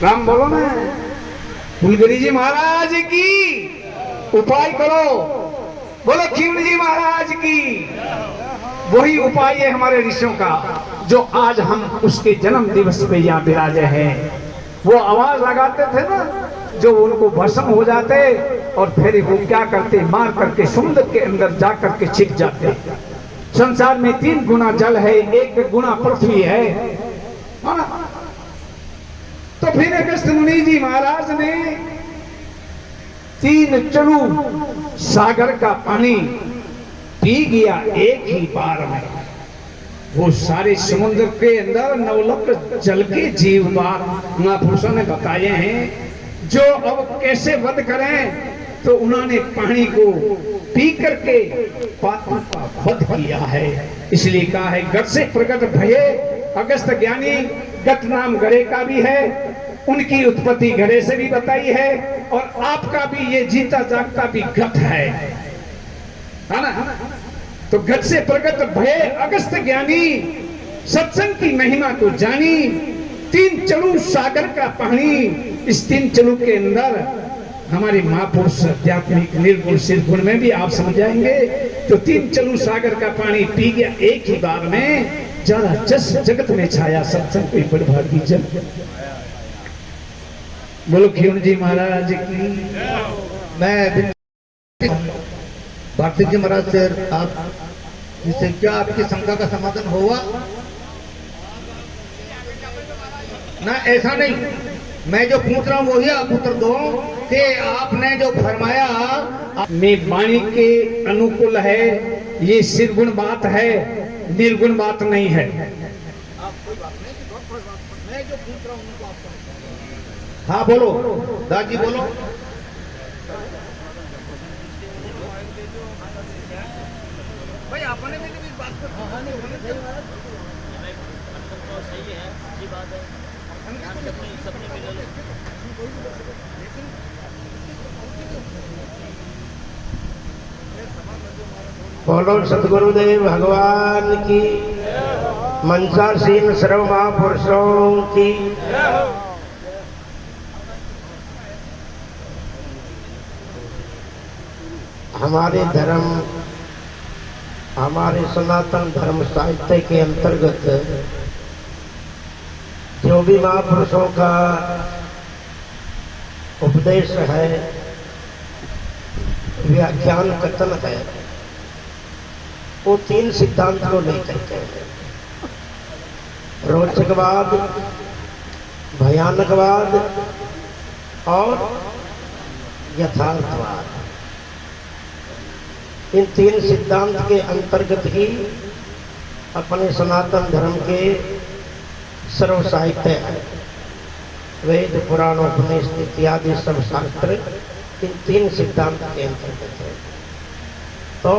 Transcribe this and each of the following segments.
राम बोलो ना। फुलगिरी जी महाराज की उपाय करो। बोलो खीवनी जी महाराज की। वही उपाय है हमारे ऋषियों का, जो आज हम उसके जन्म दिवस पे यहाँ विराजे हैं। वो आवाज लगाते थे ना, जो उनको भस्म हो जाते और फिर वो क्या करते, मार करके समुद्र के अंदर जा करके छिप जाते। संसार में 3 गुना जल है, 1 गुना पृथ्वी है। तो फिर अगस्त मुनि जी महाराज ने 3 चलू सागर का पानी पी गया एक ही बार में। वो सारे समुद्र के अंदर 9 लाख जल के जीव महापुरुषों ने बताए हैं, जो अब कैसे वध करें। तो उन्होंने पानी को पी करके पापों का वध किया है। इसलिए कहा है गत से प्रकट भये अगस्त ज्ञानी। गत नाम गरे का भी है, उनकी उत्पत्ति गरे से भी बताई है, और आपका भी ये जीता जागता भी गत है ना। तो गत से प्रकट भये अगस्त ज्ञानी, सत्संग की महिमा को जानी। 3 चलू सागर का पानी, इस 3 चलू के अंदर हमारे महापुरुष आध्यात्मिक निर्गुण सिद्धगुण में भी आप समझ जाएंगे। तो 3 चलू सागर का पानी पी गया एक ही बार में, जरा जस जगत में छाया सत्संग कोई बड़ी भागी जन। बोलो खीवनी जी महाराज की। मैं भारती जी महाराज से आप जिससे क्या आपकी शंका का समाधान हुआ ना? ऐसा नहीं, मैं जो पूछ रहा हूँ वही आप उत्तर दो कि आपने जो फरमाया में वाणी के अनुकूल है, ये सिरगुण बात है, निर्गुण बात नहीं है। मैं जो पूछ रहा हूँ आप हाँ बोलो दादी बोलो। भाई आपने भी इस बात को सही है, अच्छी बात है। बोलो सतगुरुदेव भगवान की, मनसासीन सर्व महापुरुषों की। हमारे धर्म, हमारे सनातन धर्म साहित्य के अंतर्गत जो भी महापुरुषों का उपदेश है, व्याख्यान कथन है, वो 3 सिद्धांत को लेकर के रोचकवाद, भयानकवाद और यथार्थवाद। इन 3 सिद्धांत के अंतर्गत ही अपने सनातन धर्म के सर्व साहित्य है। वेद पुराण उपनिषद इत्यादि सब शास्त्र इन 3 सिद्धांत के अंतर्गत है। तो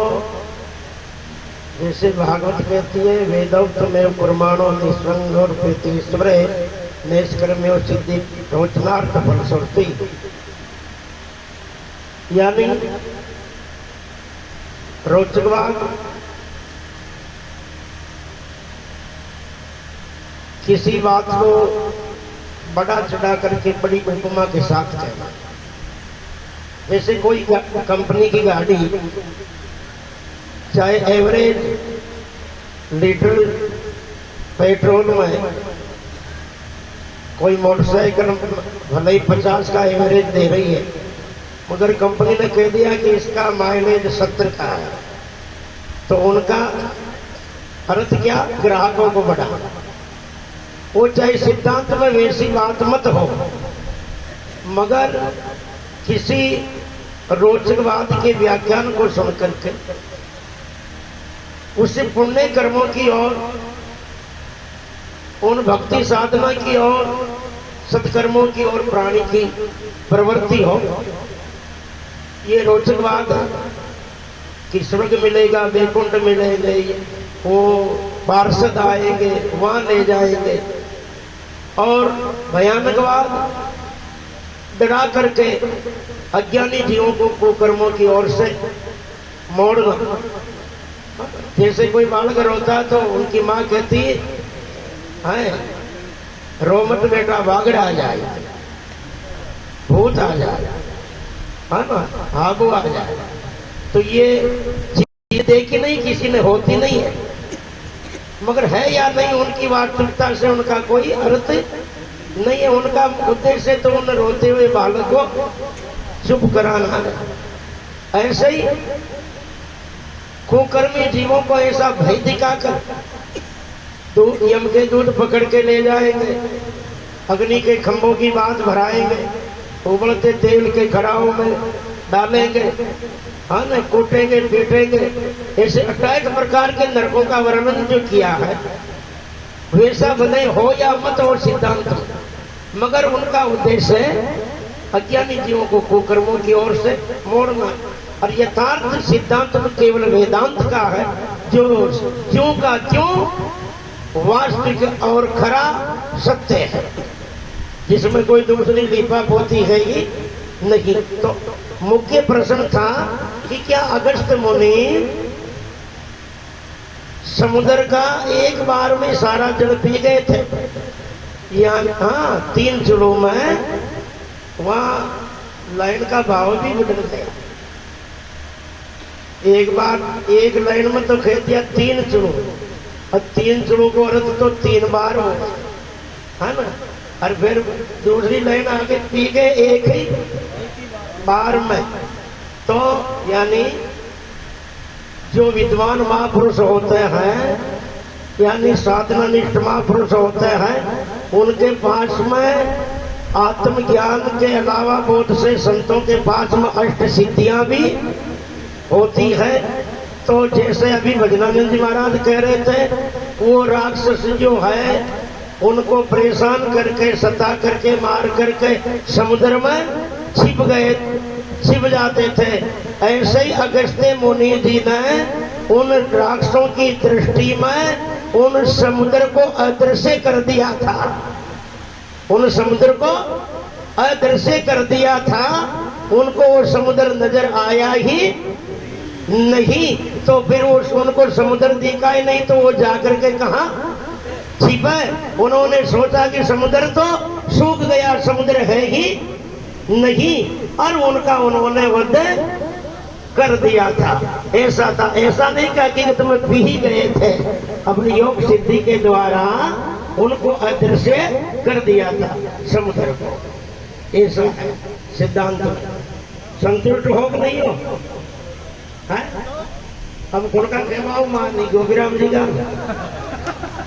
जैसे भागवत कहती है वेदोक्त में पुरमाणो निस्वंग और प्रीतिश्वरे निष्कर्म्यो सिद्धि रोचनार्थ फलश्रुति, यानी रोचकवाद किसी बात को बड़ा चढ़ा करके बड़ी उपमा के साथ कहना। जैसे कोई कंपनी की गाड़ी चाहे एवरेज लीटर पेट्रोल में, कोई मोटरसाइकिल भले ही 50 का एवरेज दे रही है, मगर कंपनी ने कह दिया कि इसका माइलेज 70 का है, तो उनका अर्थ क्या, ग्राहकों को बढ़ाना। वो चाहे सिद्धांत में वैसी बात मत हो, मगर किसी रोचकवाद के व्याख्यान को सुनकर के उससे पुण्य कर्मों की ओर, उन भक्ति साधना की ओर, सत्कर्मों की ओर प्राणी की प्रवृत्ति हो, ये रोचकवाद कि स्वर्ग मिलेगा, वैकुंठ मिलेंगे, वो पार्षद आएंगे वहां ले जाएंगे। और भयानकवाद डरा करके अज्ञानी जीवों को कुकर्मों की ओर से मोड़ना। जैसे कोई बालक रोता है तो उनकी माँ कहती है रो मत बेटा, बागड़ आ जाए, भूत आ जाए, है ना, आगू आ जाए। तो ये चीज देखी नहीं किसी ने, होती नहीं है। मगर है या नहीं, उनकी वास्तविकता से उनका कोई अर्थ नहीं है। उनका उद्देश्य तो उन रोते हुए बालक को चुप कराना है। ऐसे ही कुकर्मी जीवों को ऐसा भय दिखाकर दूध, यम के दूध पकड़ के ले जाएंगे, अग्नि के खंभों की बात भराएंगे, उबलते तेल के खड़ाओं में डालेंगे, हाँ न, कूटेंगे पीटेंगे। ऐसे 28 प्रकार के नरकों का वर्णन जो किया है, वैसा भले हो या मत और सिद्धांत, मगर उनका उद्देश्य है अज्ञानी जीवों को कुकर्मों की ओर से मोड़ना। और यथार्थ सिद्धांत तो केवल वेदांत का है, जो क्यों का क्यों वास्तविक और खरा सत्य है, जिसमें कोई दूसरी लीपा पोती है ही नहीं। तो मुख्य प्रश्न था कि क्या अगस्त मुनि समुद्र का एक बार में सारा जल पी गए थे? हाँ, 3 चुलों में वहां लाइन का भाव भी बदल गया। एक बार एक लाइन में तो कह दिया 3 चुलों, और 3 चुलों को अर्थ तो 3 बार हो, है ना। और फिर दूसरी लाइन आगे पी गए एक ही बार में। तो यानी जो विद्वान महापुरुष होते हैं, यानी साधना निष्ठ महापुरुष होते हैं, उनके पास में आत्मज्ञान के अलावा बहुत से संतों के पास में अष्ट सिद्धियां भी होती है। तो जैसे अभी भजनानंद जी महाराज कह रहे थे, वो राक्षस जो है उनको परेशान करके, सता करके, मार करके समुद्र में छिप जाते थे। ऐसे ही अगस्त्य मुनि जी ने उन राक्षसों की दृष्टि में उन समुद्र को अदृश्य कर दिया था, उन समुद्र को अदृश्य कर दिया था। उनको वो समुद्र नजर आया ही नहीं। तो फिर वो उनको समुद्र दिखा ही नहीं, तो वो जाकर के कहा छिपे। उन्होंने सोचा कि समुद्र तो सूख गया, समुद्र है ही नहीं, और उनका उन्होंने वध कर दिया था। ऐसा था, ऐसा नहीं कहा कि तुम पी ही गए थे, अपनी योग सिद्धि के द्वारा उनको अदृश्य कर दिया था समुद्र को। ऐसा है सिद्धांत। संतुष्ट हो कि नहीं हो? है? अब गुण का कहवाओ मानी गोविराम जी का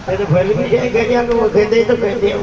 तो फल भी है, कह दिया तो वो कहते तो कहते हो।